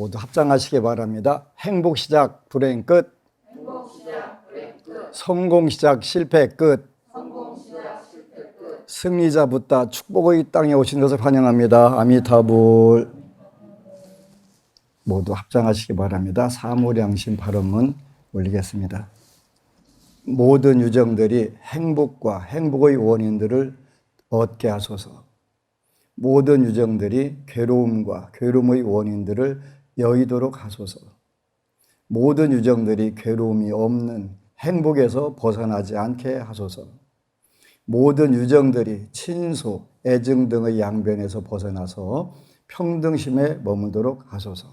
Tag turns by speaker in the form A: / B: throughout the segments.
A: 모두 합장하시기 바랍니다. 행복 시작, 불행 끝.
B: 행복 시작, 불행 끝.
A: 성공 시작, 실패 끝.
B: 성공 시작, 실패 끝.
A: 승리자 붓다 축복의 땅에 오신 것을 환영합니다. 아미타불. 모두 합장하시기 바랍니다. 사무량심 발언문 올리겠습니다. 모든 유정들이 행복과 행복의 원인들을 얻게 하소서. 모든 유정들이 괴로움과 괴로움의 원인들을 여의도록 하소서. 모든 유정들이 괴로움이 없는 행복에서 벗어나지 않게 하소서. 모든 유정들이 친소, 애증 등의 양변에서 벗어나서 평등심에 머물도록 하소서.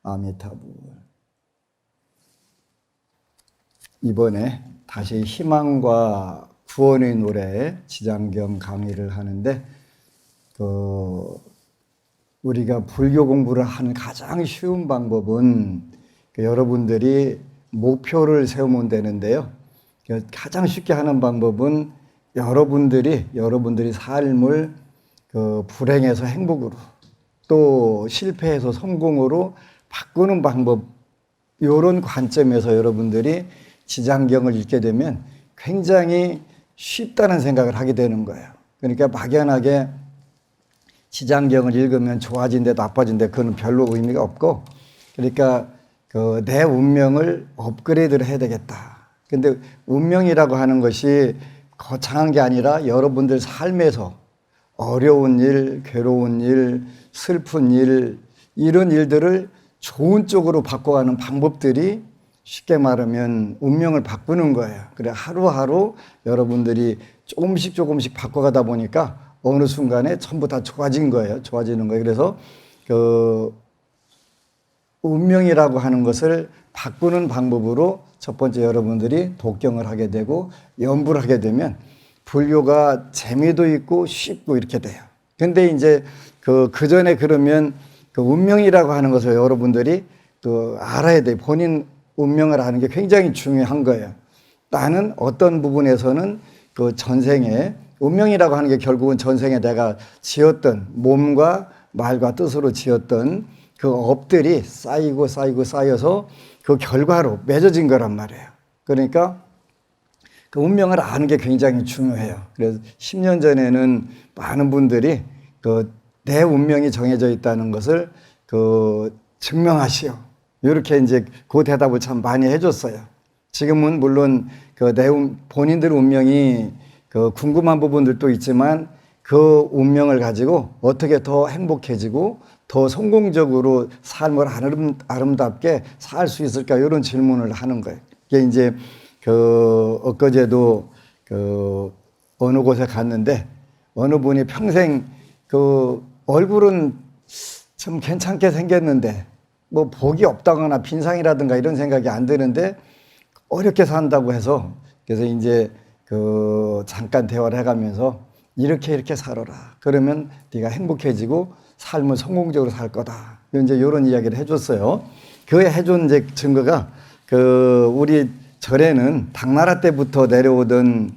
A: 아미타불. 이번에 다시 희망과 구원의 노래 지장경 강의를 하는데 우리가 불교 공부를 하는 가장 쉬운 방법은 여러분들이 목표를 세우면 되는데요. 가장 쉽게 하는 방법은 여러분들이 삶을 불행에서 행복으로 또 실패에서 성공으로 바꾸는 방법, 이런 관점에서 여러분들이 지장경을 읽게 되면 굉장히 쉽다는 생각을 하게 되는 거예요. 그러니까 막연하게 지장경을 읽으면 좋아진대 나빠진대 그건 별로 의미가 없고, 그러니까 내 운명을 업그레이드를 해야 되겠다. 근데 운명이라고 하는 것이 거창한 게 아니라 여러분들 삶에서 어려운 일, 괴로운 일, 슬픈 일, 이런 일들을 좋은 쪽으로 바꿔가는 방법들이 쉽게 말하면 운명을 바꾸는 거예요. 그래 하루하루 여러분들이 조금씩 바꿔가다 보니까 어느 순간에 전부 다 좋아지는 거예요. 그래서 운명이라고 하는 것을 바꾸는 방법으로 첫 번째 여러분들이 독경을 하게 되고 연부를 하게 되면 불교가 재미도 있고 쉽고 이렇게 돼요. 근데 이제 그 전에 그러면 운명이라고 하는 것을 여러분들이 알아야 돼요. 본인 운명을 아는 게 굉장히 중요한 거예요. 나는 어떤 부분에서는 전생에 운명이라고 하는 게 결국은 전생에 내가 지었던 몸과 말과 뜻으로 지었던 그 업들이 쌓여서 그 결과로 맺어진 거란 말이에요. 그러니까 그 운명을 아는 게 굉장히 중요해요. 그래서 10년 전에는 많은 분들이 내 운명이 정해져 있다는 것을 증명하시오. 이렇게 이제 그 대답을 참 많이 해줬어요. 지금은 물론 본인들 운명이 궁금한 부분들도 있지만 그 운명을 가지고 어떻게 더 행복해지고 더 성공적으로 삶을 아름답게 살 수 있을까, 이런 질문을 하는 거예요. 이게 이제 엊그제도 어느 곳에 갔는데 어느 분이 평생 얼굴은 참 괜찮게 생겼는데 뭐 복이 없다거나 빈상이라든가 이런 생각이 안 드는데 어렵게 산다고 해서, 그래서 이제 잠깐 대화를 해가면서 이렇게 살아라. 그러면 네가 행복해지고 삶을 성공적으로 살 거다. 이제 이런 이야기를 해줬어요. 그 해준 이제 증거가 우리 절에는 당나라 때부터 내려오던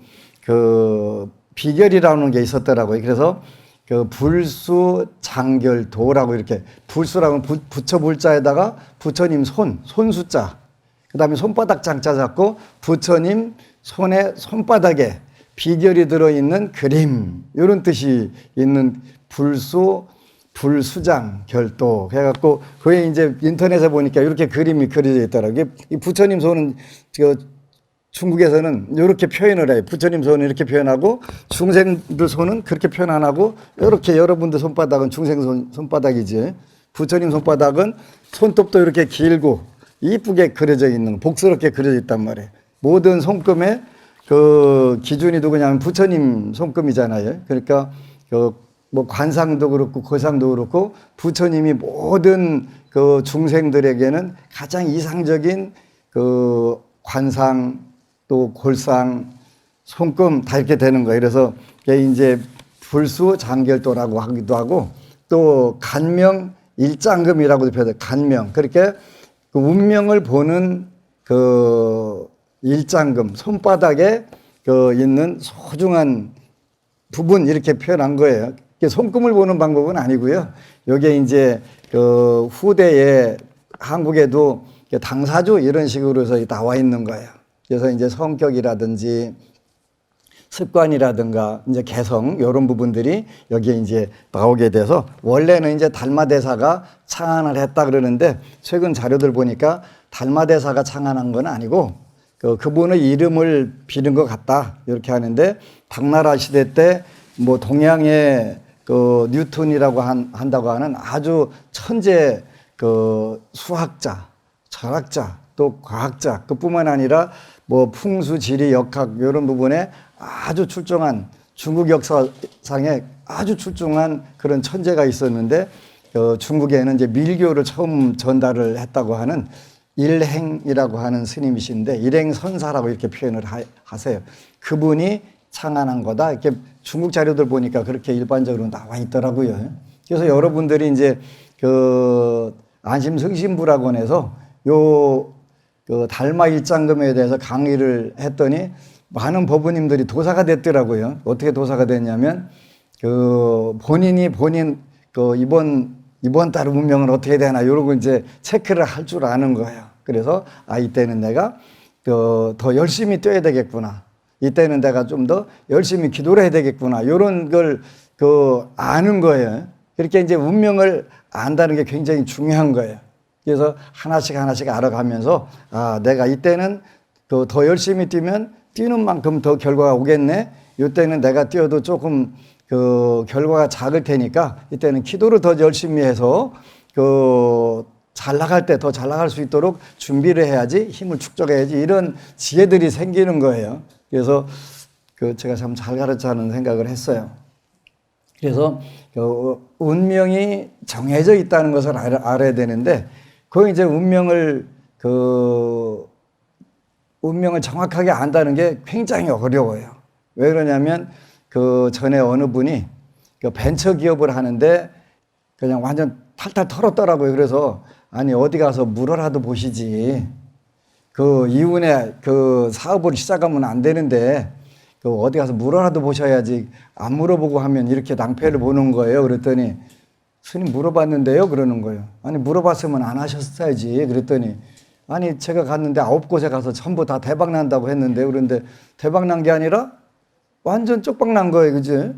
A: 비결이라는 게 있었더라고요. 그래서 불수장결도라고, 이렇게 불수라고 부처 불자에다가 부처님 손수자, 그 다음에 손바닥 장자 잡고 부처님 손바닥에 비결이 들어있는 그림, 이런 뜻이 있는 불수장결도 해갖고, 그게 이제 인터넷에 보니까 이렇게 그림이 그려져 있더라고요. 이 부처님 손은 중국에서는 이렇게 표현을 해요. 부처님 손은 이렇게 표현하고 중생들 손은 그렇게 표현 안 하고, 이렇게 여러분들 손바닥은 중생 손바닥이지. 부처님 손바닥은 손톱도 이렇게 길고 이쁘게 그려져 있는, 복스럽게 그려져 있단 말이에요. 모든 손금의 기준이 누구냐면 부처님 손금이잖아요. 그러니까 뭐 관상도 그렇고 거상도 그렇고 부처님이 모든 중생들에게는 가장 이상적인 관상, 또 골상, 손금 다 이렇게 되는 거예요. 그래서 이게 이제 불수장결도라고 하기도 하고, 또 간명 일장금이라고도 표현해요. 간명. 그렇게 운명을 보는 일장금, 손바닥에 있는 소중한 부분, 이렇게 표현한 거예요. 손금을 보는 방법은 아니고요. 요게 이제 그 후대에 한국에도 당사주 이런 식으로 해서 나와 있는 거예요. 그래서 이제 성격이라든지 습관이라든가 이제 개성 이런 부분들이 여기에 이제 나오게 돼서 원래는 이제 달마대사가 창안을 했다 그러는데 최근 자료들 보니까 달마대사가 창안한 건 아니고 그분의 이름을 빌은 것 같다 이렇게 하는데 당나라 시대 때 뭐 동양의 그 뉴턴이라고 한다고 하는 아주 천재 그 수학자, 철학자 또 과학자 그뿐만 아니라 뭐 풍수, 지리, 역학 이런 부분에 아주 출중한 중국 역사상에 아주 출중한 그런 천재가 있었는데 중국에는 이제 밀교를 처음 전달을 했다고 하는 일행이라고 하는 스님이신데 일행선사라고 이렇게 표현을 하세요. 그분이 창안한 거다. 이렇게 중국 자료들 보니까 그렇게 일반적으로 나와 있더라고요. 그래서 여러분들이 이제 그 안심성심부락원에서 그 달마 일장금에 대해서 강의를 했더니 많은 법부님들이 도사가 됐더라고요. 어떻게 도사가 됐냐면 그 본인 그 이번 달 운명은 어떻게 되나 이러고 이제 체크를 할 줄 아는 거예요. 그래서 이때는 내가 더 열심히 뛰어야 되겠구나. 이때는 내가 좀 더 열심히 기도를 해야 되겠구나. 이런 걸 아는 거예요. 그렇게 이제 운명을 안다는 게 굉장히 중요한 거예요. 그래서 하나씩 알아가면서 내가 이때는 더 열심히 뛰면 뛰는 만큼 더 결과가 오겠네. 이때는 내가 뛰어도 조금 결과가 작을 테니까 이때는 기도를 더 열심히 해서 잘 나갈 때 더 잘 나갈 수 있도록 준비를 해야지, 힘을 축적해야지, 이런 지혜들이 생기는 거예요. 그래서 제가 참 잘 가르치는 생각을 했어요. 그래서 운명이 정해져 있다는 것을 알아야 되는데 그 이제 운명을 정확하게 안다는 게 굉장히 어려워요. 왜 그러냐면 전에 어느 분이 벤처 기업을 하는데 그냥 완전 탈탈 털었더라고요. 그래서 아니 어디 가서 물어라도 보시지. 이윤에 사업을 시작하면 안 되는데 어디 가서 물어라도 보셔야지. 안 물어보고 하면 이렇게 낭패를 보는 거예요. 그랬더니 스님 물어봤는데요. 그러는 거예요. 아니 물어봤으면 안 하셨어야지. 그랬더니 아니 제가 갔는데 9곳에 가서 전부 다 대박 난다고 했는데 그런데 대박 난 게 아니라 완전 쪽박 난 거예요. 그지?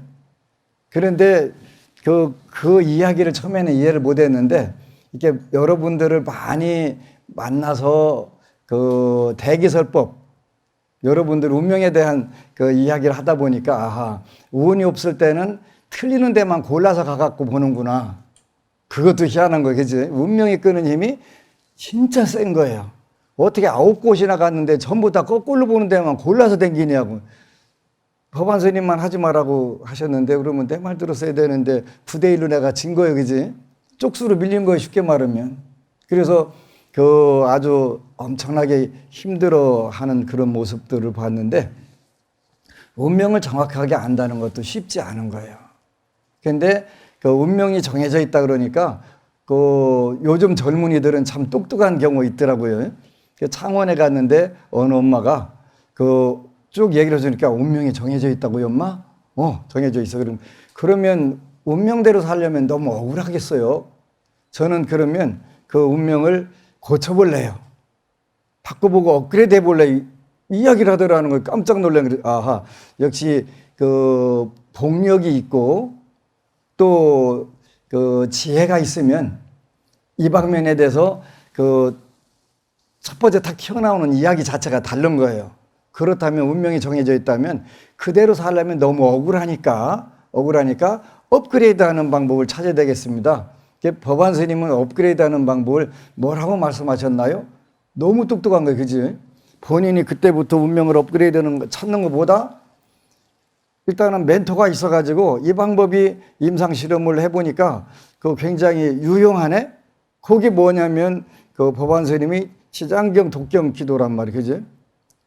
A: 그런데 그 이야기를 처음에는 이해를 못 했는데 이렇게 여러분들을 많이 만나서 대기설법 여러분들 운명에 대한 이야기를 하다 보니까 운이 없을 때는 틀리는 데만 골라서 가갖고 보는구나. 그것도 희한한 거예요. 그지? 운명이 끄는 힘이 진짜 센 거예요. 어떻게 9곳이나 갔는데 전부 다 거꾸로 보는 데만 골라서 댕기냐고. 법안 스님만 하지 말라고 하셨는데 그러면 내 말 들었어야 되는데 9대1로 내가 진 거예요. 그지? 쪽수로 밀린 거예요. 쉽게 말하면. 그래서 아주 엄청나게 힘들어하는 그런 모습들을 봤는데 운명을 정확하게 안다는 것도 쉽지 않은 거예요. 그런데 운명이 정해져 있다 그러니까 요즘 젊은이들은 참 똑똑한 경우 있더라고요. 창원에 갔는데 어느 엄마가 쭉 얘기를 해주니까 운명이 정해져 있다고요, 엄마? 정해져 있어. 그러면 운명대로 살려면 너무 억울하겠어요. 저는 그러면 그 운명을 고쳐볼래요. 바꿔보고 업그레이드 해볼래. 이야기를 하더라는 걸 깜짝 놀란 거예요. 역시 복력이 있고 또 지혜가 있으면 이 방면에 대해서 첫 번째 딱 튀어나오는 이야기 자체가 다른 거예요. 그렇다면 운명이 정해져 있다면 그대로 살려면 너무 억울하니까 업그레이드하는 방법을 찾아야 되겠습니다. 법안 스님은 업그레이드하는 방법을 뭐라고 말씀하셨나요? 너무 똑똑한 거예요. 그지? 본인이 그때부터 운명을 업그레이드하는 찾는 것보다 일단은 멘토가 있어가지고 이 방법이 임상 실험을 해보니까 굉장히 유용하네? 그게 뭐냐면 법안 스님이 치장경 독경 기도란 말이에요. 그지?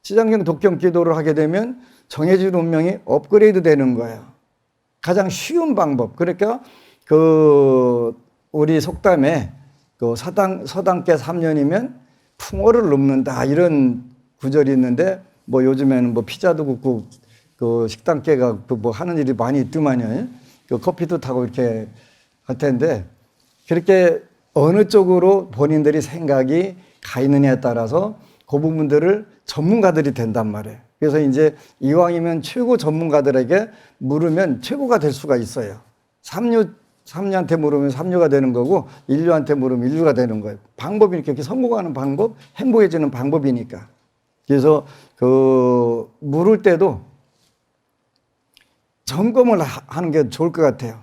A: 치장경 독경 기도를 하게 되면 정해진 운명이 업그레이드 되는 거예요. 가장 쉬운 방법. 그러니까 우리 속담에 서당께 3년이면 풍어를 넘는다 이런 구절이 있는데 뭐 요즘에는 뭐 피자도 굽고 식당계가 뭐 하는 일이 많이 있더만요. 커피도 타고 이렇게 할 텐데 그렇게 어느 쪽으로 본인들이 생각이 가 있느냐에 따라서 그 부분들을 전문가들이 된단 말이에요. 그래서 이제 이왕이면 최고 전문가들에게 물으면 최고가 될 수가 있어요. 삼류한테 물으면 삼류가 되는 거고 인류한테 물으면 인류가 되는 거예요. 방법이 이렇게 성공하는 방법, 행복해지는 방법이니까. 그래서 그 물을 때도 점검을 하는 게 좋을 것 같아요.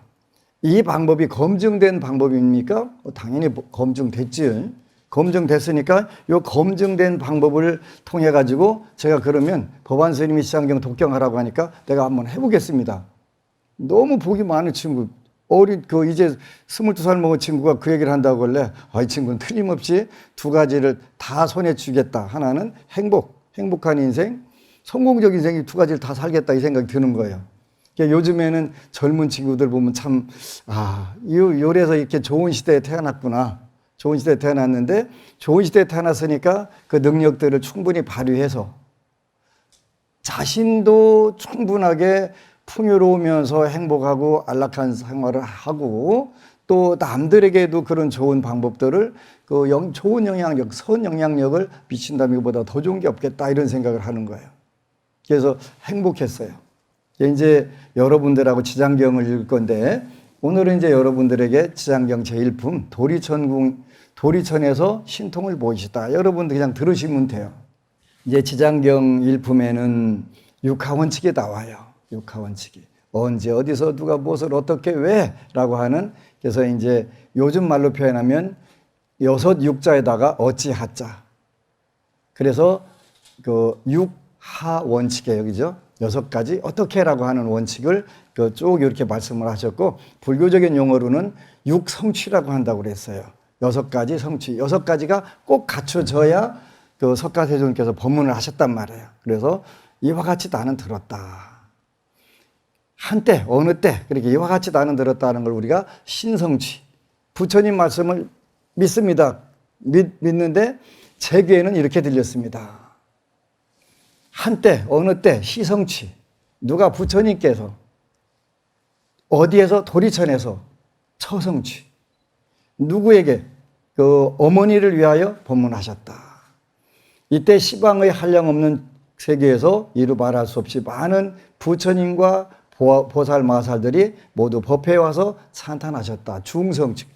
A: 이 방법이 검증된 방법입니까? 당연히 검증됐지. 검증됐으니까 이 검증된 방법을 통해 가지고 제가 그러면 법안 스님이 시장경 독경하라고 하니까 내가 한번 해보겠습니다. 너무 복이 많은 친구, 이제 22살 먹은 친구가 그 얘기를 한다고 할래. 이 친구는 틀림없이 두 가지를 다 손에 쥐겠다. 하나는 행복한 인생, 성공적 인생이 두 가지를 다 살겠다 이 생각이 드는 거예요. 요즘에는 젊은 친구들 보면 참, 요래서 이렇게 좋은 시대에 태어났구나. 좋은 시대에 태어났는데, 좋은 시대에 태어났으니까 그 능력들을 충분히 발휘해서 자신도 충분하게 풍요로우면서 행복하고 안락한 생활을 하고 또 남들에게도 그런 좋은 방법들을 좋은 영향력, 선 영향력을 미친다면 이거보다 더 좋은 게 없겠다 이런 생각을 하는 거예요. 그래서 행복했어요. 이제 여러분들하고 지장경을 읽을 건데 오늘은 이제 여러분들에게 지장경 제1품 도리천에서 신통을 보이시다. 여러분들 그냥 들으시면 돼요. 이제 지장경 1품에는 육하원칙이 나와요. 육하원칙이. 언제 어디서 누가 무엇을 어떻게 왜 라고 하는 그래서 이제 요즘 말로 표현하면 6 육자에다가 어찌하자. 그래서 그 육하원칙이에요. 그죠? 6가지 어떻게라고 하는 원칙을 쭉 이렇게 말씀을 하셨고 불교적인 용어로는 육성취라고 한다고 그랬어요. 6가지 성취. 6가지가 꼭 갖춰져야 그 석가세존께서 법문을 하셨단 말이에요. 그래서 이와 같이 나는 들었다. 한때 어느 때 그렇게 이와 같이 나는 들었다는 걸 우리가 신성취. 부처님 말씀을 믿습니다. 믿는데 제 귀에는 이렇게 들렸습니다. 한때 어느 때 시성취. 누가 부처님께서 어디에서 도리천에서 처성취. 누구에게 그 어머니를 위하여 법문하셨다. 이때 시방의 한량없는 세계에서 이루 말할 수 없이 많은 부처님과 보살 마살들이 모두 법회에 와서 찬탄하셨다. 중성취.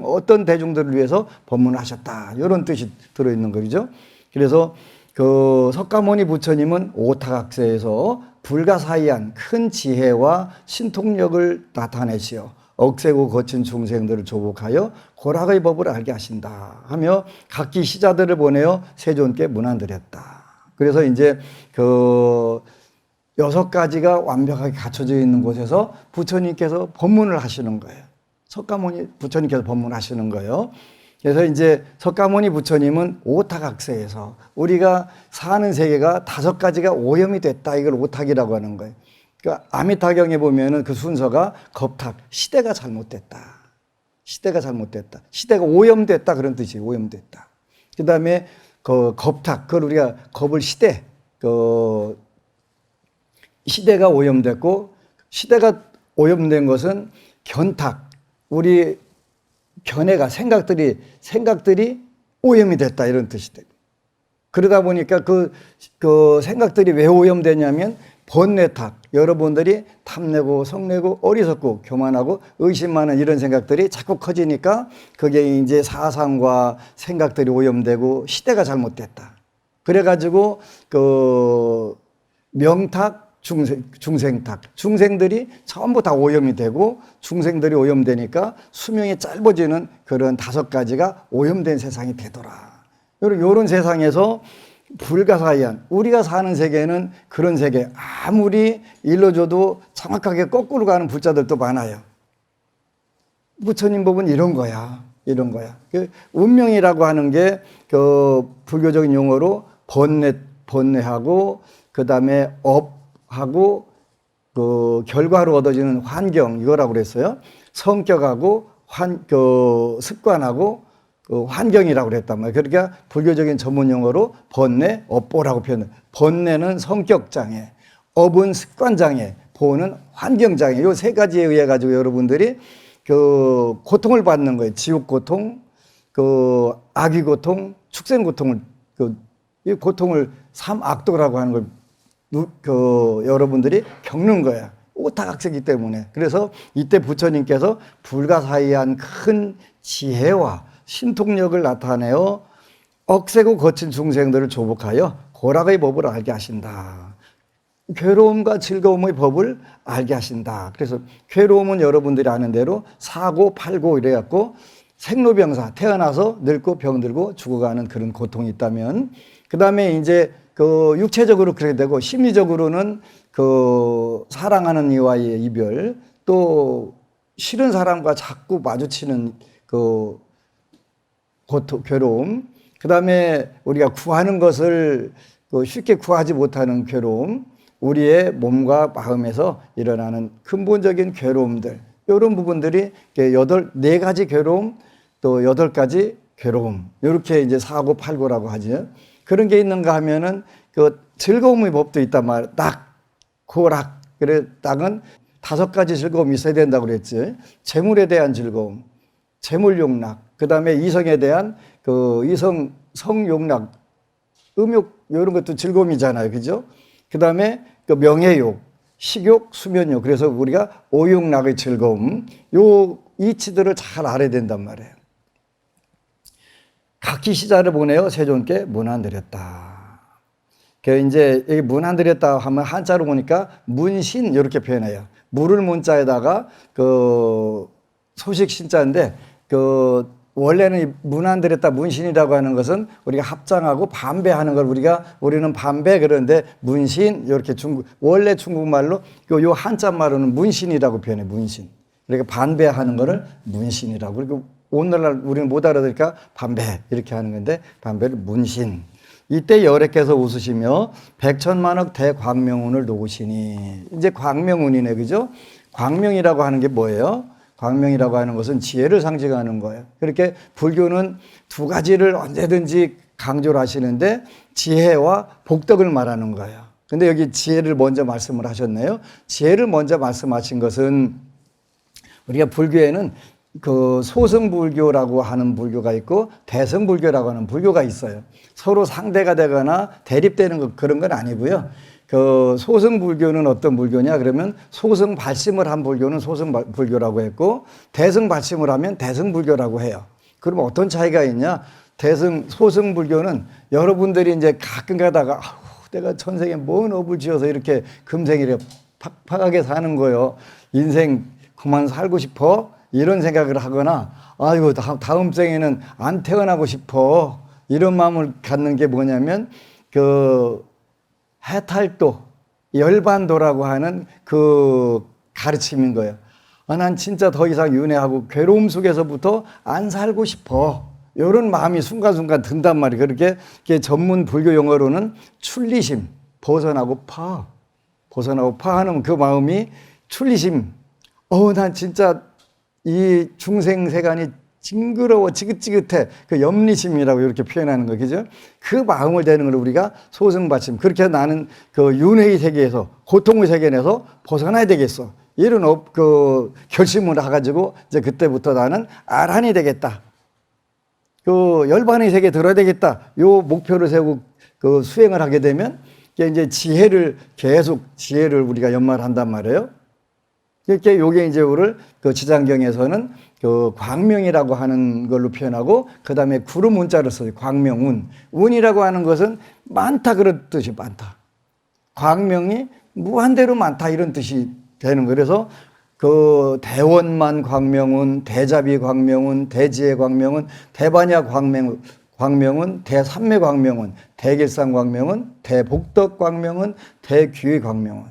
A: 어떤 대중들을 위해서 법문하셨다. 이런 뜻이 들어있는 거죠. 그래서 그 석가모니 부처님은 오타각세에서 불가사의한 큰 지혜와 신통력을 나타내시어 억세고 거친 중생들을 조복하여 고락의 법을 알게 하신다 하며 각기 시자들을 보내어 세존께 문안드렸다. 그래서 이제 그 6가지가 완벽하게 갖춰져 있는 곳에서 부처님께서 법문을 하시는 거예요. 석가모니 부처님께서 법문하시는 거예요. 그래서 이제 석가모니 부처님은 오타각세에서 우리가 사는 세계가 5가지가 오염이 됐다. 이걸 오탁이라고 하는 거예요. 그러니까 아미타경에 보면은 그 순서가 겁탁, 시대가 잘못됐다. 시대가 잘못됐다. 시대가 오염됐다. 그런 뜻이에요. 오염됐다. 그 다음에 그 겁탁, 그걸 우리가 겁을 시대가 오염됐고, 시대가 오염된 것은 견탁, 우리 견해가 생각들이 오염이 됐다. 이런 뜻이 되고. 그러다 보니까 그 생각들이 왜 오염되냐면 번뇌탁, 여러분들이 탐내고 성내고 어리석고 교만하고 의심 많은 이런 생각들이 자꾸 커지니까 그게 이제 사상과 생각들이 오염되고 시대가 잘못됐다. 그래가지고 그 명탁, 중생탁, 중생들이 전부 다 오염이 되고 중생들이 오염되니까 수명이 짧아지는 그런 5가지가 오염된 세상이 되더라. 이런 세상에서 불가사의한 우리가 사는 세계는 그런 세계 아무리 일러줘도 정확하게 거꾸로 가는 불자들도 많아요. 부처님 법은 이런 거야. 이런 거야. 그 운명이라고 하는 게 그 불교적인 용어로 번뇌하고 그 다음에 업하고 그 결과로 얻어지는 환경 이거라고 그랬어요. 성격하고 습관하고 그 환경이라고 그랬단 말이에요. 그러니까 불교적인 전문 용어로 번뇌, 업보라고 표현해요. 번뇌는 성격장애, 업은 습관장애, 보는 환경장애. 이 3가지에 의해 가지고 여러분들이 그 고통을 받는 거예요. 지옥 고통, 그 아기 고통, 축생 고통을 이 고통을 삼악도라고 하는 걸 여러분들이 겪는 거야. 오타각세기 때문에. 그래서 이때 부처님께서 불가사의한 큰 지혜와 신통력을 나타내어 억세고 거친 중생들을 조복하여 고락의 법을 알게 하신다. 괴로움과 즐거움의 법을 알게 하신다. 그래서 괴로움은 여러분들이 아는 대로 사고 팔고 이래갖고 생로병사, 태어나서 늙고 병들고 죽어가는 그런 고통이 있다면, 그 다음에 이제 그 육체적으로 그렇게 되고 심리적으로는 그 사랑하는 이와의 이별, 또 싫은 사람과 자꾸 마주치는 그 고통, 괴로움, 그 다음에 우리가 구하는 것을 쉽게 구하지 못하는 괴로움, 우리의 몸과 마음에서 일어나는 근본적인 괴로움들, 이런 부분들이 네 가지 괴로움, 또 8가지 괴로움, 이렇게 이제 사고 팔고라고 하죠. 그런 게 있는가 하면은 그 즐거움의 법도 있단 말이에요. 낙, 고락. 그래, 낙은 5가지 즐거움이 있어야 된다고 그랬지. 재물에 대한 즐거움, 재물욕락, 그 다음에 이성에 대한 그 이성 성욕락, 음욕, 이런 것도 즐거움이잖아요. 그죠? 그 다음에 그 명예욕, 식욕, 수면욕. 그래서 우리가 오욕락의 즐거움, 요 이치들을 잘 알아야 된단 말이에요. 각기 시자를 보내어 세존께 문안드렸다. 그 이제 여기 문안드렸다 하면 한자로 보니까 문신 이렇게 표현해요. 물을 문자에다가 그 소식 신자인데 그 원래는 문안드렸다 문신이라고 하는 것은 우리가 합장하고 반배하는 걸 우리는 반배 그러는데 문신 이렇게 원래 중국말로 요 한자 말로는 문신이라고 표현해. 문신. 그러니까 반배하는 거를 문신이라고. 그리고 오늘날 우리는 못 알아들으니까 반배 이렇게 하는 건데 반배를 문신. 이때 여래께서 웃으시며 백천만억 대광명운을 놓으시니, 이제 광명운이네, 그죠? 광명이라고 하는 게 뭐예요? 광명이라고 하는 것은 지혜를 상징하는 거예요. 그렇게 불교는 2가지를 언제든지 강조를 하시는데 지혜와 복덕을 말하는 거예요. 근데 여기 지혜를 먼저 말씀을 하셨네요. 지혜를 먼저 말씀하신 것은 우리가 불교에는 그 소승불교라고 하는 불교가 있고 대승불교라고 하는 불교가 있어요. 서로 상대가 되거나 대립되는 그런 건 아니고요. 그 소승불교는 어떤 불교냐 그러면 소승발심을 한 불교는 소승불교라고 했고 대승발심을 하면 대승불교라고 해요. 그럼 어떤 차이가 있냐? 소승불교는 여러분들이 이제 가끔 가다가 내가 천생에 뭔 업을 지어서 이렇게 금생이래 팍팍하게 사는 거요. 인생 그만 살고 싶어? 이런 생각을 하거나 아이고 다음 생에는 안 태어나고 싶어 이런 마음을 갖는 게 뭐냐면 그 해탈도 열반도라고 하는 그 가르침인 거예요. 난 진짜 더 이상 윤회하고 괴로움 속에서부터 안 살고 싶어 이런 마음이 순간순간 든단 말이에요. 그렇게 전문 불교 용어로는 출리심, 벗어나고 파 하는 그 마음이 출리심. 난 진짜 이 중생세간이 징그러워 지긋지긋해 그 염리심이라고 이렇게 표현하는 거 그죠? 그 마음을 대는 걸 우리가 소승받침. 그렇게 나는 그 윤회의 세계에서 고통의 세계에서 벗어나야 되겠어 이런 그 결심을 해가지고 이제 그때부터 나는 아란이 되겠다, 그 열반의 세계에 들어야 되겠다 요 목표를 세우고 그 수행을 하게 되면 이제 지혜를 우리가 연말한단 말이에요. 이렇게 요게 이제 우리를 그 지장경에서는 그 광명이라고 하는 걸로 표현하고 그 다음에 구름 운자를 써요. 광명운. 운이라고 하는 것은 많다 그런 뜻이 많다. 광명이 무한대로 많다 이런 뜻이 되는 거예요. 그래서 그 대원만 광명운, 대자비 광명운, 대지혜 광명운, 대반야 광명운, 대삼매 광명운, 대길상 광명운, 대복덕 광명운, 대귀의 광명운.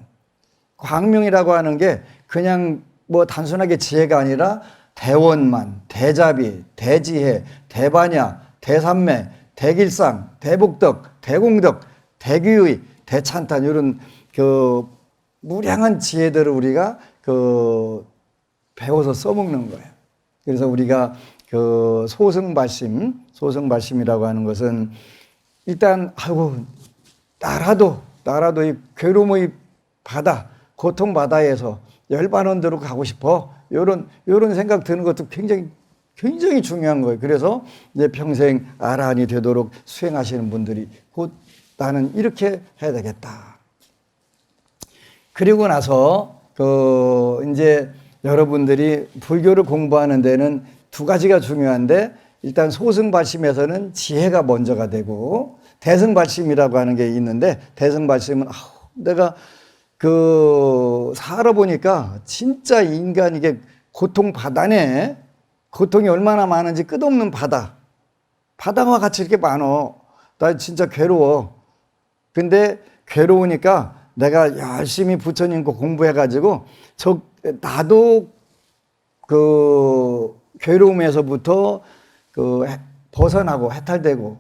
A: 광명이라고 하는 게 그냥 뭐 단순하게 지혜가 아니라 대원만, 대자비, 대지혜, 대반야, 대삼매, 대길상, 대복덕, 대공덕, 대귀의, 대찬탄 이런 그 무량한 지혜들을 우리가 그 배워서 써먹는 거예요. 그래서 우리가 그 소승발심이라고 하는 것은 일단 나라도 이 괴로움의 바다, 고통 바다에서 열반원대로 가고 싶어. 요런 생각 드는 것도 굉장히 굉장히 중요한 거예요. 그래서 이제 평생 아란이 되도록 수행하시는 분들이 곧 나는 이렇게 해야 되겠다. 그리고 나서 이제 여러분들이 불교를 공부하는 데는 두 가지가 중요한데, 일단 소승발심에서는 지혜가 먼저가 되고, 대승발심이라고 하는 게 있는데, 대승발심은 내가 살아보니까 진짜 인간 이게 고통 바다네. 고통이 얼마나 많은지 끝없는 바다. 바다와 같이 이렇게 많어. 나 진짜 괴로워. 근데 괴로우니까 내가 열심히 부처님 거 공부해가지고 나도 괴로움에서부터 벗어나고 해탈되고,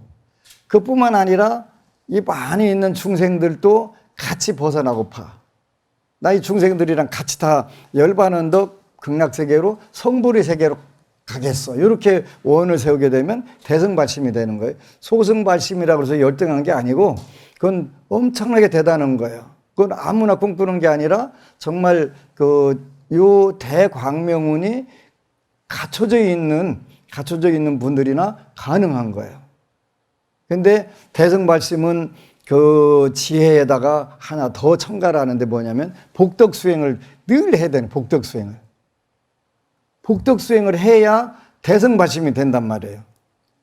A: 그뿐만 아니라 이 많이 있는 중생들도 같이 벗어나고파. 나 이 중생들이랑 같이 다 열반언덕 극락세계로 성불의 세계로 가겠어. 이렇게 원을 세우게 되면 대승발심이 되는 거예요. 소승발심이라고 해서 열등한 게 아니고 그건 엄청나게 대단한 거예요. 그건 아무나 꿈꾸는 게 아니라 정말 요 대광명운이 갖춰져 있는 분들이나 가능한 거예요. 근데 대승발심은 그 지혜에다가 하나 더 첨가하는데 뭐냐면 복덕수행을 늘 해야 되는 복덕수행을. 복덕수행을 해야 대승발심이 된단 말이에요.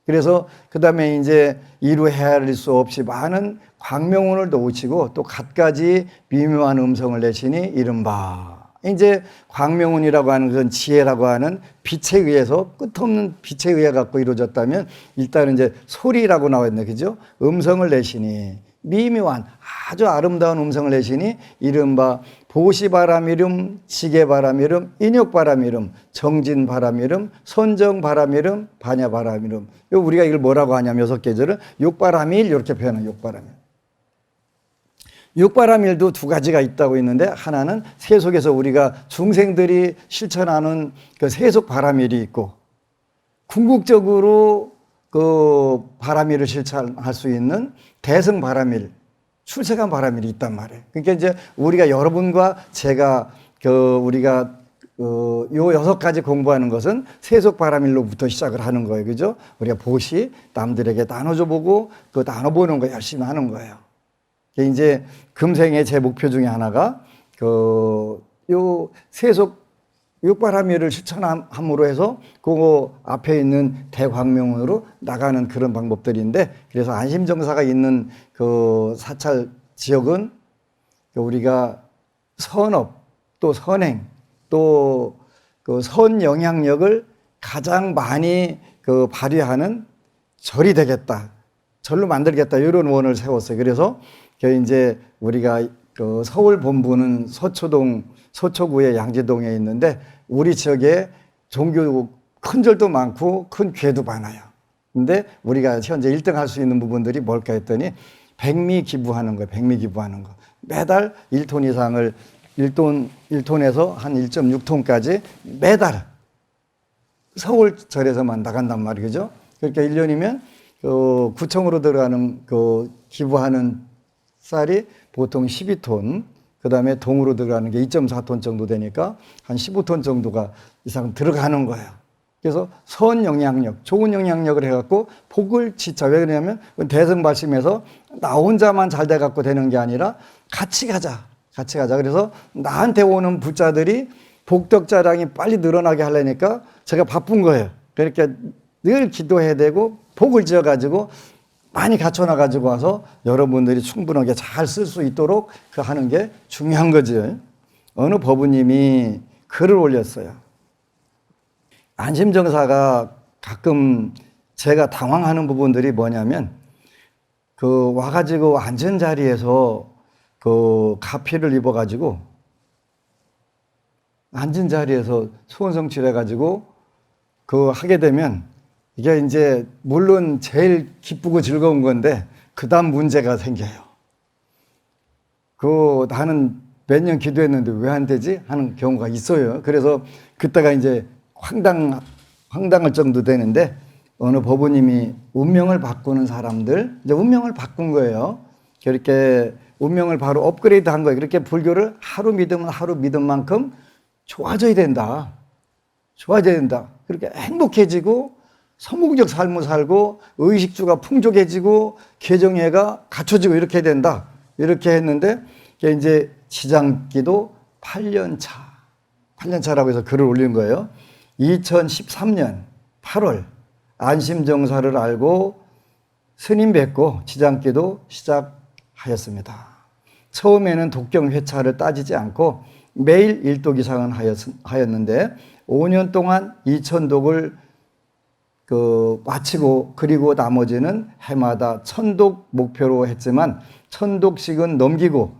A: 그래서 그 다음에 이제 이루 헤아릴 수 없이 많은 광명운을 놓으시고 또 갖가지 미묘한 음성을 내시니 이른바. 이제 광명운이라고 하는 것은 지혜라고 하는 빛에 의해서 끝없는 빛에 의해 갖고 이루어졌다면 일단은 이제 소리라고 나와 있네. 그죠? 음성을 내시니 미묘한 아주 아름다운 음성을 내시니 이른바 보시바람이름, 지게바람이름, 인욕바람이름, 정진바람이름, 선정바람이름, 반야바람이름. 우리가 이걸 뭐라고 하냐면 6계절을 욕바람일 이렇게 표현해요. 욕바람일. 육바람일도 두 가지가 있다고 있는데, 하나는 세속에서 우리가 중생들이 실천하는 그 세속 바람일이 있고, 궁극적으로 그 바람일을 실천할 수 있는 대승 바람일, 출세간 바람일이 있단 말이에요. 그러니까 이제 우리가 여러분과 제가 우리가 요 6가지 공부하는 것은 세속 바람일로부터 시작을 하는 거예요. 그죠? 우리가 보시 남들에게 나눠줘 보고 그 나눠보는 거 열심히 하는 거예요. 이제 금생의 제 목표 중에 하나가 요 세속 육바람일을 실천함으로 해서 그거 앞에 있는 대광명으로 나가는 그런 방법들인데, 그래서 안심정사가 있는 그 사찰 지역은 우리가 선업 또 선행 또 그 선영향력을 가장 많이 발휘하는 절이 되겠다, 절로 만들겠다, 이런 원을 세웠어요. 그래서 이제 우리가 서울 본부는 서초구의 양재동에 있는데, 우리 지역에 종교 큰 절도 많고 큰 교회도 많아요. 근데 우리가 현재 1등 할 수 있는 부분들이 뭘까 했더니 백미 기부하는 거예요. 백미 기부하는 거. 매달 1톤 이상을 1톤에서 한 1.6톤까지 매달 서울 절에서만 나간단 말이죠. 그러니까 1년이면 구청으로 들어가는 기부하는 쌀이 보통 12톤, 그 다음에 동으로 들어가는 게 2.4톤 정도 되니까 한 15톤 정도가 이상 들어가는 거예요. 그래서 선 영향력, 좋은 영향력을 해갖고 복을 지차. 왜 그러냐면 대승발심에서 나 혼자만 잘 돼갖고 되는 게 아니라 같이 가자. 그래서 나한테 오는 부자들이 복덕자량이 빨리 늘어나게 하려니까 제가 바쁜 거예요. 그러니까 늘 기도해야 되고 복을 지어가지고 많이 갖춰놔가지고 와서 여러분들이 충분하게 잘 쓸 수 있도록 하는 게 중요한 거죠. 어느 법우님이 글을 올렸어요. 안심정사가 가끔 제가 당황하는 부분들이 뭐냐면, 와가지고 앉은 자리에서 가피를 입어가지고 앉은 자리에서 소원성취를 해가지고 하게 되면 이게 이제 물론 제일 기쁘고 즐거운 건데 그 다음 문제가 생겨요. 나는 몇 년 기도했는데 왜 안 되지? 하는 경우가 있어요. 그래서 그때가 이제 황당할 정도 되는데, 어느 법우님이 운명을 바꾸는 사람들, 이제 운명을 바꾼 거예요. 그렇게 운명을 바로 업그레이드 한 거예요. 그렇게 불교를 하루 믿으면 하루 믿은 만큼 좋아져야 된다. 좋아져야 된다. 그렇게 행복해지고 성공적 삶을 살고 의식주가 풍족해지고 개정예가 갖춰지고 이렇게 된다. 이렇게 했는데 이제 시장기도 8년 차. 8년 차라고 해서 글을 올린 거예요. 2013년 8월 안심정사를 알고 스님 뵙고 지장기도 시작하였습니다. 처음에는 독경 회차를 따지지 않고 매일 1독 이상은 하였는데 5년 동안 2,000독을 마치고 그리고 나머지는 해마다 1,000독 목표로 했지만 1,000독씩은 넘기고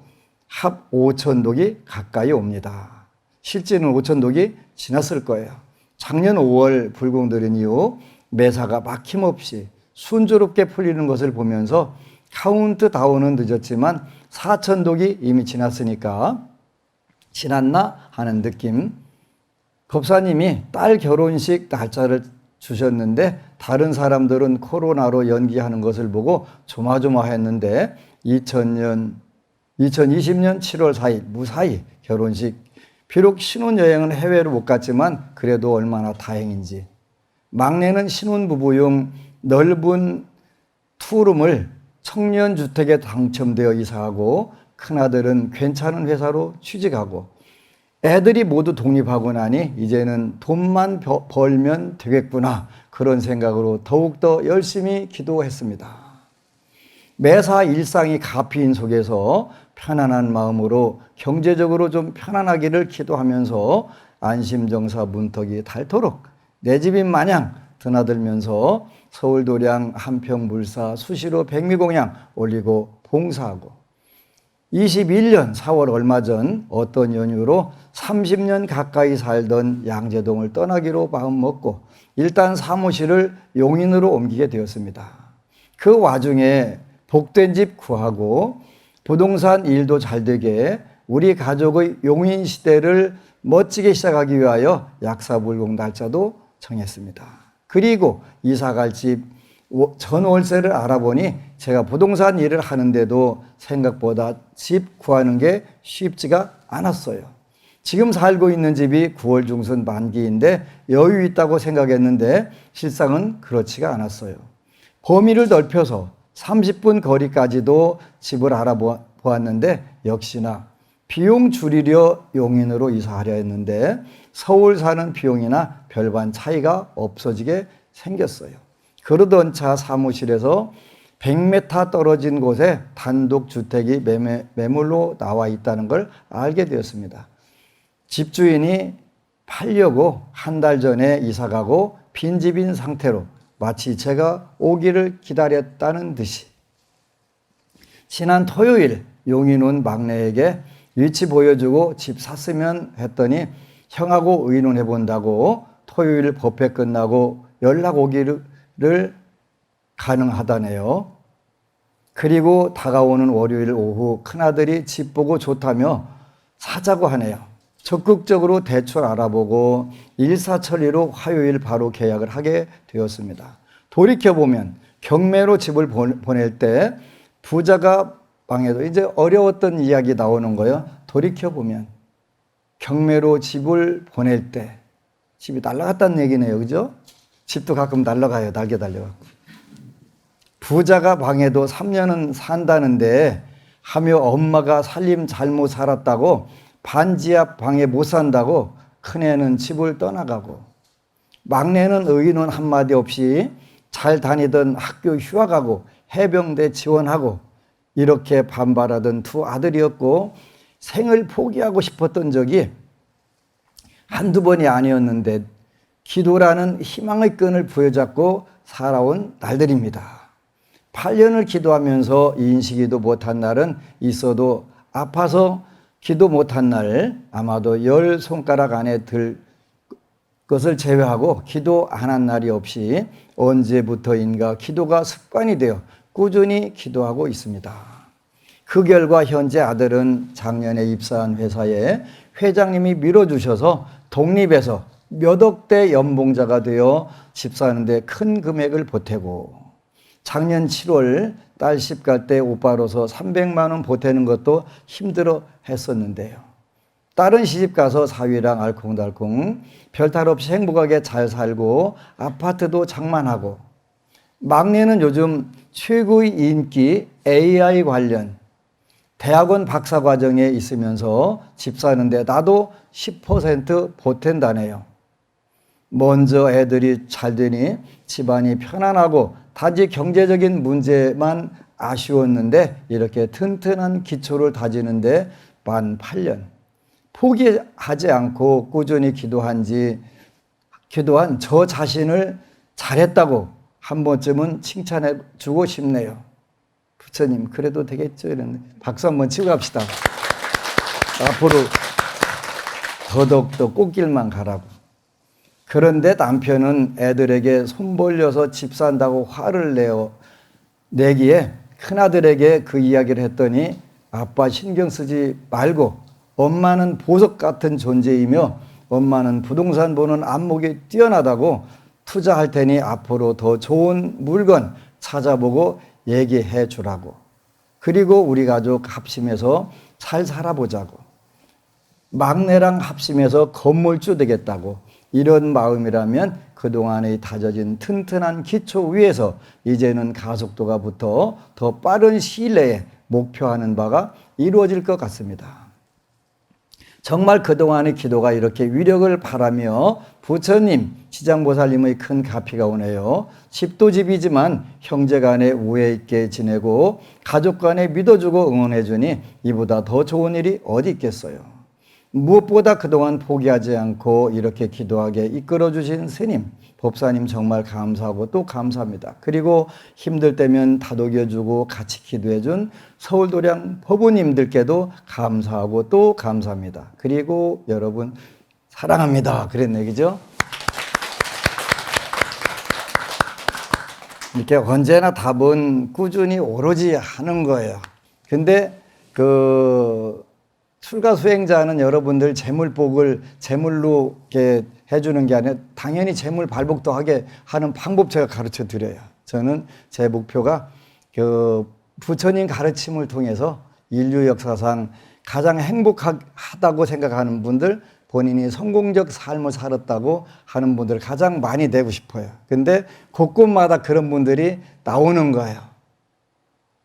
A: 합 5,000독이 가까이 옵니다. 실제는 5,000독이 지났을 거예요. 작년 5월 불공들인 이후 매사가 막힘없이 순조롭게 풀리는 것을 보면서 카운트다운은 늦었지만 4,000독이 이미 지났으니까 지났나 하는 느낌. 법사님이 딸 결혼식 날짜를 주셨는데 다른 사람들은 코로나로 연기하는 것을 보고 조마조마했는데 2020년 7월 4일 무사히 결혼식. 비록 신혼여행은 해외로 못 갔지만 그래도 얼마나 다행인지. 막내는 신혼부부용 넓은 투룸을 청년주택에 당첨되어 이사하고 큰아들은 괜찮은 회사로 취직하고 애들이 모두 독립하고 나니 이제는 돈만 벌면 되겠구나 그런 생각으로 더욱더 열심히 기도했습니다. 매사 일상이 가피인 속에서 편안한 마음으로 경제적으로 좀 편안하기를 기도하면서 안심정사 문턱이 닳도록 내 집인 마냥 드나들면서 서울도량 한평물사 수시로 백미공양 올리고 봉사하고 21년 4월 얼마 전 어떤 연유로 30년 가까이 살던 양재동을 떠나기로 마음먹고 일단 사무실을 용인으로 옮기게 되었습니다. 그 와중에 복된 집 구하고 부동산 일도 잘 되게 우리 가족의 용인 시대를 멋지게 시작하기 위하여 약사불공 날짜도 정했습니다. 그리고 이사갈 집 전월세를 알아보니 제가 부동산 일을 하는데도 생각보다 집 구하는 게 쉽지가 않았어요. 지금 살고 있는 집이 9월 중순 만기인데 여유 있다고 생각했는데 실상은 그렇지가 않았어요. 범위를 넓혀서 30분 거리까지도 집을 알아보았는데 역시나 비용 줄이려 용인으로 이사하려 했는데 서울 사는 비용이나 별반 차이가 없어지게 생겼어요. 그러던 차 사무실에서 100m 떨어진 곳에 단독주택이 매물로 나와 있다는 걸 알게 되었습니다. 집주인이 팔려고 한 달 전에 이사가고 빈집인 상태로 마치 제가 오기를 기다렸다는 듯이 지난 토요일 용인 온 막내에게 위치 보여주고 집 샀으면 했더니 형하고 의논해 본다고 토요일 법회 끝나고 연락 오기를 가능하다네요. 그리고 다가오는 월요일 오후 큰아들이 집 보고 좋다며 사자고 하네요. 적극적으로 대출 알아보고 일사천리로 화요일 바로 계약을 하게 되었습니다. 돌이켜보면 경매로 집을 보낼 때 부자가 방해도 이제 어려웠던 이야기 나오는 거예요. 돌이켜보면 경매로 집을 보낼 때 집이 날아갔다는 얘기네요. 그죠? 집도 가끔 날아가요. 날개 달려갖고. 부자가 방해도 3년은 산다는데 하며 엄마가 살림 잘못 살았다고 반지하 방에 못 산다고 큰애는 집을 떠나가고 막내는 의논 한마디 없이 잘 다니던 학교 휴학하고 해병대 지원하고 이렇게 반발하던 두 아들이었고 생을 포기하고 싶었던 적이 한두 번이 아니었는데 기도라는 희망의 끈을 부여잡고 살아온 날들입니다. 8년을 기도하면서 인식이도 못한 날은 있어도 아파서 기도 못한 날 아마도 10손가락 안에 들 것을 제외하고 기도 안 한 날이 없이 언제부터인가 기도가 습관이 되어 꾸준히 기도하고 있습니다. 그 결과 현재 아들은 작년에 입사한 회사에 회장님이 밀어주셔서 독립해서 몇 억대 연봉자가 되어 집 사는데 큰 금액을 보태고 작년 7월 딸 시집 갈 때 오빠로서 300만 원 보태는 것도 힘들어 했었는데요. 딸은 시집 가서 사위랑 알콩달콩 별탈 없이 행복하게 잘 살고 아파트도 장만하고, 막내는 요즘 최고의 인기 AI 관련 대학원 박사 과정에 있으면서 집 사는데 나도 10% 보탠다네요. 먼저 애들이 잘 되니 집안이 편안하고 단지 경제적인 문제만 아쉬웠는데 이렇게 튼튼한 기초를 다지는데 만 8년. 포기하지 않고 꾸준히 기도한 저 자신을 잘했다고 한 번쯤은 칭찬해 주고 싶네요. 부처님, 그래도 되겠죠? 이런 박수 한번 치고 갑시다. 앞으로 더더욱 꽃길만 가라고. 그런데 남편은 애들에게 손 벌려서 집 산다고 화를 내기에 큰아들에게 그 이야기를 했더니, 아빠 신경 쓰지 말고 엄마는 보석 같은 존재이며 엄마는 부동산 보는 안목이 뛰어나다고, 투자할 테니 앞으로 더 좋은 물건 찾아보고 얘기해 주라고. 그리고 우리 가족 합심해서 잘 살아보자고. 막내랑 합심해서 건물주 되겠다고. 이런 마음이라면 그동안의 다져진 튼튼한 기초 위에서 이제는 가속도가 붙어 더 빠른 시일 내에 목표하는 바가 이루어질 것 같습니다. 정말 그동안의 기도가 이렇게 위력을 발하며 부처님, 지장보살님의 큰 가피가 오네요. 집도 집이지만 형제간에 우애 있게 지내고 가족간에 믿어주고 응원해주니 이보다 더 좋은 일이 어디 있겠어요. 무엇보다 그동안 포기하지 않고 이렇게 기도하게 이끌어주신 스님, 법사님 정말 감사하고 또 감사합니다. 그리고 힘들 때면 다독여주고 같이 기도해준 서울도량 법우님들께도 감사하고 또 감사합니다. 그리고 여러분 사랑합니다. 그랬네, 그죠? 이렇게 언제나 답은 꾸준히 오로지 하는 거예요. 근데 출가 수행자는 여러분들 재물복을 재물로 이렇게 해주는 게 아니라 당연히 재물 발복도 하게 하는 방법 제가 가르쳐 드려요. 저는 제 목표가 부처님 가르침을 통해서 인류 역사상 가장 행복하다고 생각하는 분들, 본인이 성공적 삶을 살았다고 하는 분들 가장 많이 되고 싶어요. 근데 곳곳마다 그런 분들이 나오는 거예요.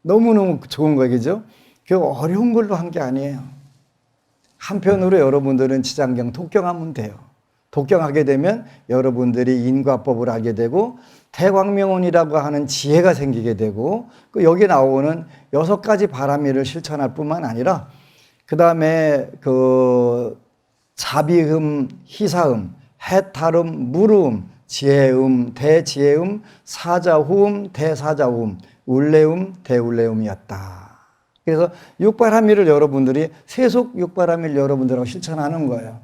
A: 너무너무 좋은 거예요, 그죠? 그 어려운 걸로 한 게 아니에요. 한편으로 여러분들은 지장경 독경하면 돼요. 독경하게 되면 여러분들이 인과법을 알게 되고 대광명언이라고 하는 지혜가 생기게 되고, 여기 나오는 6가지 바람일을 실천할 뿐만 아니라 그 다음에 자비음, 희사음, 해탈음, 무르음, 지혜음, 대지혜음, 사자후음, 대사자후음, 울레음, 대울레음이었다. 그래서 육바라밀을 여러분들이 세속 육바라밀 여러분들하고 실천하는 거예요.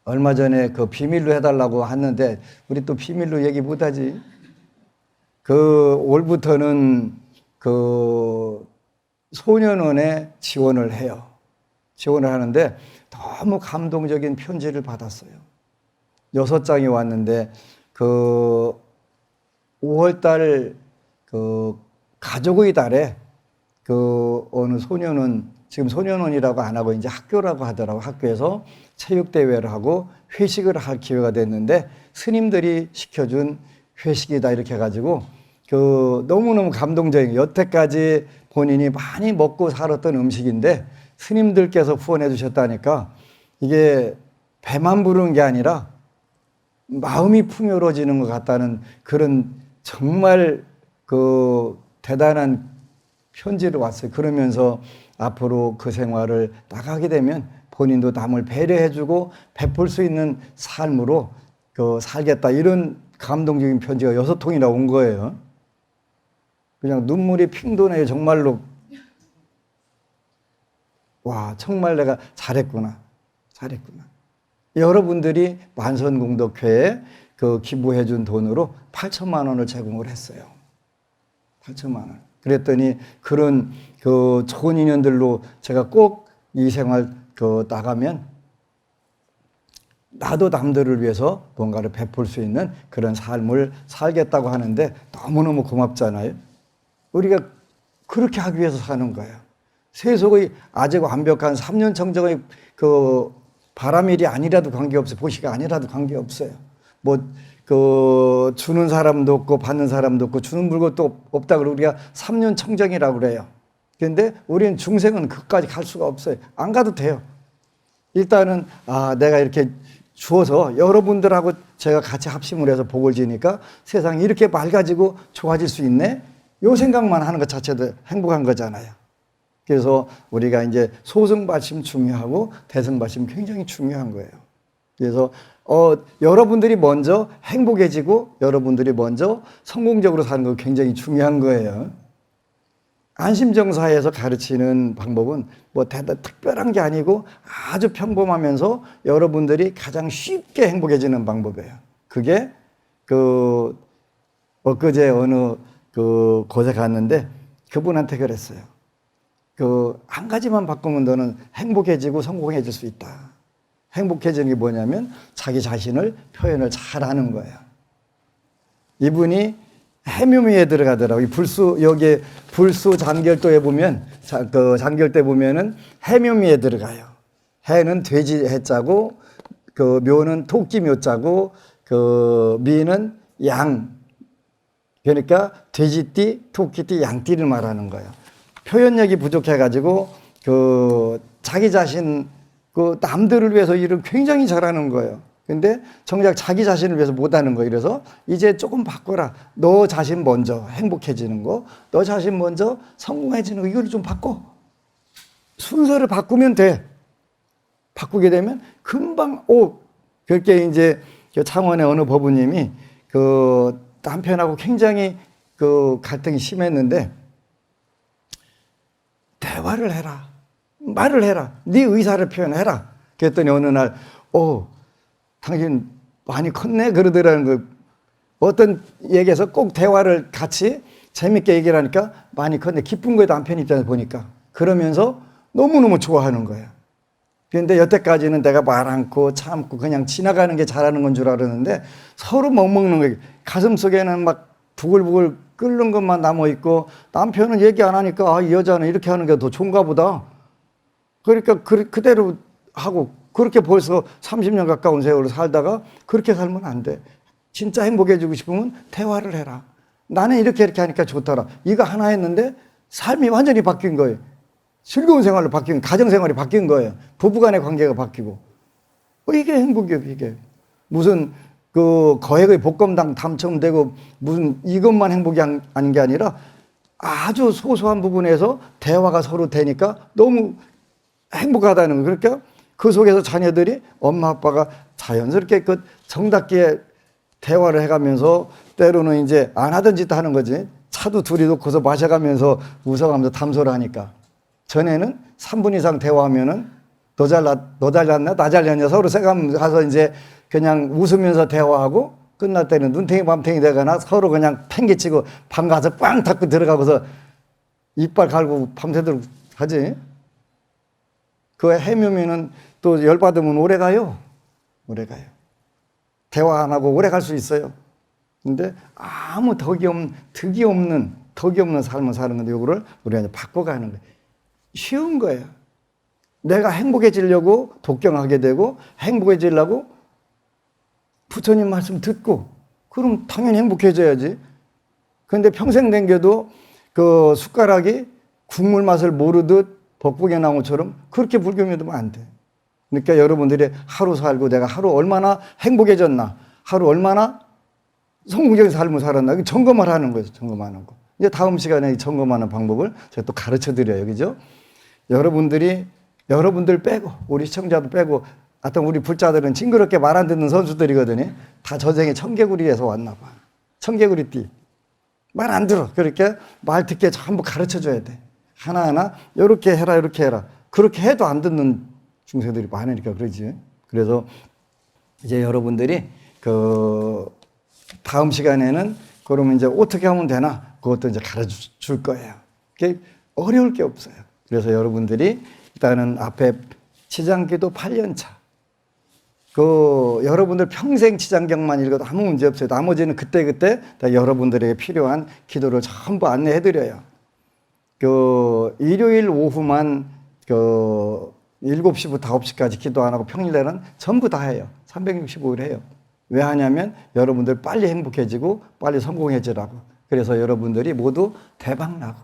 A: 얼마 전에 비밀로 해달라고 하는데 우리 또 비밀로 얘기 못하지. 올부터는 소년원에 지원을 해요. 지원을 하는데 너무 감동적인 편지를 받았어요. 6장이 왔는데 5월달 가족의 달에 어느 소년원, 지금 소년원이라고 안 하고 이제 학교라고 하더라고. 학교에서 체육대회를 하고 회식을 할 기회가 됐는데 스님들이 시켜준 회식이다 이렇게 해가지고 너무너무 감동적인, 여태까지 본인이 많이 먹고 살았던 음식인데 스님들께서 후원해 주셨다니까 이게 배만 부르는 게 아니라 마음이 풍요로워지는 것 같다는 그런 정말 대단한 편지를 왔어요. 그러면서 앞으로 그 생활을 나가게 되면 본인도 남을 배려해주고 베풀 수 있는 삶으로 살겠다. 이런 감동적인 편지가 6통이나 온 거예요. 그냥 눈물이 핑 도네요. 정말로. 와, 정말 내가 잘했구나. 여러분들이 만선공덕회에 기부해준 돈으로 8천만 원을 제공을 했어요. 8천만 원. 그랬더니 그런 좋은 인연들로 제가 꼭 이 생활 나가면 나도 남들을 위해서 뭔가를 베풀 수 있는 그런 삶을 살겠다고 하는데 너무너무 고맙잖아요. 우리가 그렇게 하기 위해서 사는 거예요. 세속의 아직 완벽한 3년 청정의 바람일이 아니라도 관계없어요. 보시가 아니라도 관계없어요. 주는 사람도 없고 받는 사람도 없고 주는 물건도 없다 그러고 우리가 3년 청정이라고 그래요. 그런데 우리는 중생은 그까지 갈 수가 없어요. 안 가도 돼요. 일단은 내가 이렇게 주어서 여러분들하고 제가 같이 합심을 해서 복을 지니까 세상이 이렇게 맑아지고 좋아질 수 있네. 요 생각만 하는 것 자체도 행복한 거잖아요. 그래서 우리가 이제 소승발심 중요하고 대승발심 굉장히 중요한 거예요. 그래서 여러분들이 먼저 행복해지고 여러분들이 먼저 성공적으로 사는 거 굉장히 중요한 거예요. 안심정사에서 가르치는 방법은 특별한 게 아니고 아주 평범하면서 여러분들이 가장 쉽게 행복해지는 방법이에요. 그게 엊그제 어느 곳에 갔는데 그분한테 그랬어요. 한 가지만 바꾸면 너는 행복해지고 성공해질 수 있다. 행복해지는 게 뭐냐면 자기 자신을 표현을 잘하는 거예요. 이분이 해묘미에 들어가더라고요. 여기 불수 장결도에 보면 장결대 보면은 해묘미에 들어가요. 해는 돼지 해자고 묘는 토끼 묘자고 미는 양. 그러니까 돼지띠, 토끼띠, 양띠를 말하는 거예요. 표현력이 부족해가지고 자기 자신 남들을 위해서 일을 굉장히 잘하는 거예요. 근데 정작 자기 자신을 위해서 못하는 거예요. 그래서 이제 조금 바꿔라. 너 자신 먼저 행복해지는 거, 너 자신 먼저 성공해지는 거, 이걸 좀 바꿔. 순서를 바꾸면 돼. 바꾸게 되면 금방 그렇게 이제 창원의 어느 법우님이 남편하고 굉장히 갈등이 심했는데 대화를 해라. 말을 해라. 네 의사를 표현해라. 그랬더니 어느 날 당신 많이 컸네 그러더라는 거. 어떤 얘기에서 꼭 대화를 같이 재밌게 얘기를 하니까 많이 컸네. 기쁜 거예요. 남편 입장에서 보니까. 그러면서 너무너무 좋아하는 거예요. 그런데 여태까지는 내가 말 않고 참고 그냥 지나가는 게 잘하는 건 줄 알았는데 서로 먹먹는 거예요. 가슴 속에는 막 부글부글 끓는 것만 남아있고 남편은 얘기 안 하니까 이 여자는 이렇게 하는 게 더 좋은가 보다. 그러니까 그대로 하고 그렇게 벌써 30년 가까운 세월을 살다가 그렇게 살면 안 돼. 진짜 행복해지고 싶으면 대화를 해라. 나는 이렇게 하니까 좋더라. 이거 하나 했는데 삶이 완전히 바뀐 거예요. 즐거운 생활로 바뀐, 가정생활이 바뀐 거예요. 부부간의 관계가 바뀌고. 이게 행복이에요, 이게. 무슨 거액의 복권당 당첨되고 무슨 이것만 행복이 아닌 게 아니라 아주 소소한 부분에서 대화가 서로 되니까 너무 행복하다는 거예요. 그러니까 그 속에서 자녀들이 엄마 아빠가 자연스럽게 정답게 대화를 해가면서 때로는 이제 안 하던 짓도 하는 거지. 차도 둘이 놓고서 마셔가면서 웃어가면서 담소를 하니까. 전에는 3분 이상 대화하면은 너 잘났나? 나 잘났냐? 서로 생각하면서 이제 그냥 웃으면서 대화하고 끝날 때는 눈탱이 밤탱이 되거나 서로 그냥 팽개치고 방 가서 빵 닫고 들어가고서 이빨 갈고 밤새도록 하지. 그 해묘미는 또 열받으면 오래 가요. 오래 가요. 대화 안 하고 오래 갈 수 있어요. 근데 아무 덕이 없는 삶을 사는 건데 이거를 우리가 이제 바꿔가는 거예요. 쉬운 거예요. 내가 행복해지려고 독경하게 되고 행복해지려고 부처님 말씀 듣고 그럼 당연히 행복해져야지. 그런데 평생 댕겨도 그 숟가락이 국물 맛을 모르듯 벅벅에 나온 것처럼 그렇게 불교 믿으면 안 돼. 그러니까 여러분들이 하루 살고 내가 하루 얼마나 행복해졌나, 하루 얼마나 성공적인 삶을 살았나, 점검을 하는 거예요. 점검하는 거. 이제 다음 시간에 점검하는 방법을 제가 또 가르쳐 드려요. 그죠? 여러분들 빼고, 우리 시청자도 빼고, 하여튼 우리 불자들은 징그럽게 말 안 듣는 선수들이거든요. 다 저생에 청개구리에서 왔나 봐. 청개구리띠. 말 안 들어. 그렇게 말 듣게 전부 가르쳐 줘야 돼. 하나하나, 요렇게 해라, 이렇게 해라. 그렇게 해도 안 듣는 중생들이 많으니까 그러지. 그래서 이제 여러분들이 다음 시간에는 그러면 이제 어떻게 하면 되나? 그것도 이제 가르쳐 줄 거예요. 그게 어려울 게 없어요. 그래서 여러분들이 일단은 앞에 치장기도 8년차. 여러분들 평생 치장경만 읽어도 아무 문제 없어요. 나머지는 그때그때 다 여러분들에게 필요한 기도를 전부 안내해 드려요. 일요일 오후만 7시부터 9시까지 기도 안 하고 평일에는 전부 다 해요. 365일 해요. 왜 하냐면 여러분들 빨리 행복해지고 빨리 성공해지라고. 그래서 여러분들이 모두 대박나고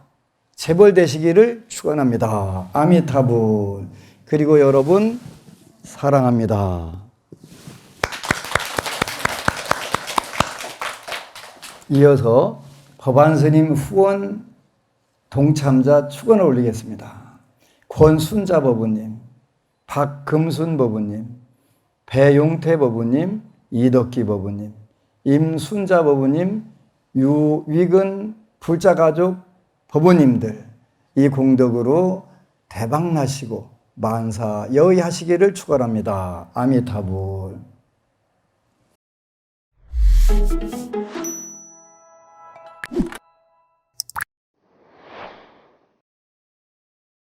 A: 재벌되시기를 축원합니다. 아미타불. 그리고 여러분 사랑합니다. 이어서 법안스님 후원 동참자 축원을 올리겠습니다. 권순자 법우님, 박금순 법우님, 배용태 법우님, 이덕기 법우님, 임순자 법우님, 유위근 불자가족 법우님들 이 공덕으로 대박나시고 만사 여의하시기를 축원합니다. 아미타불.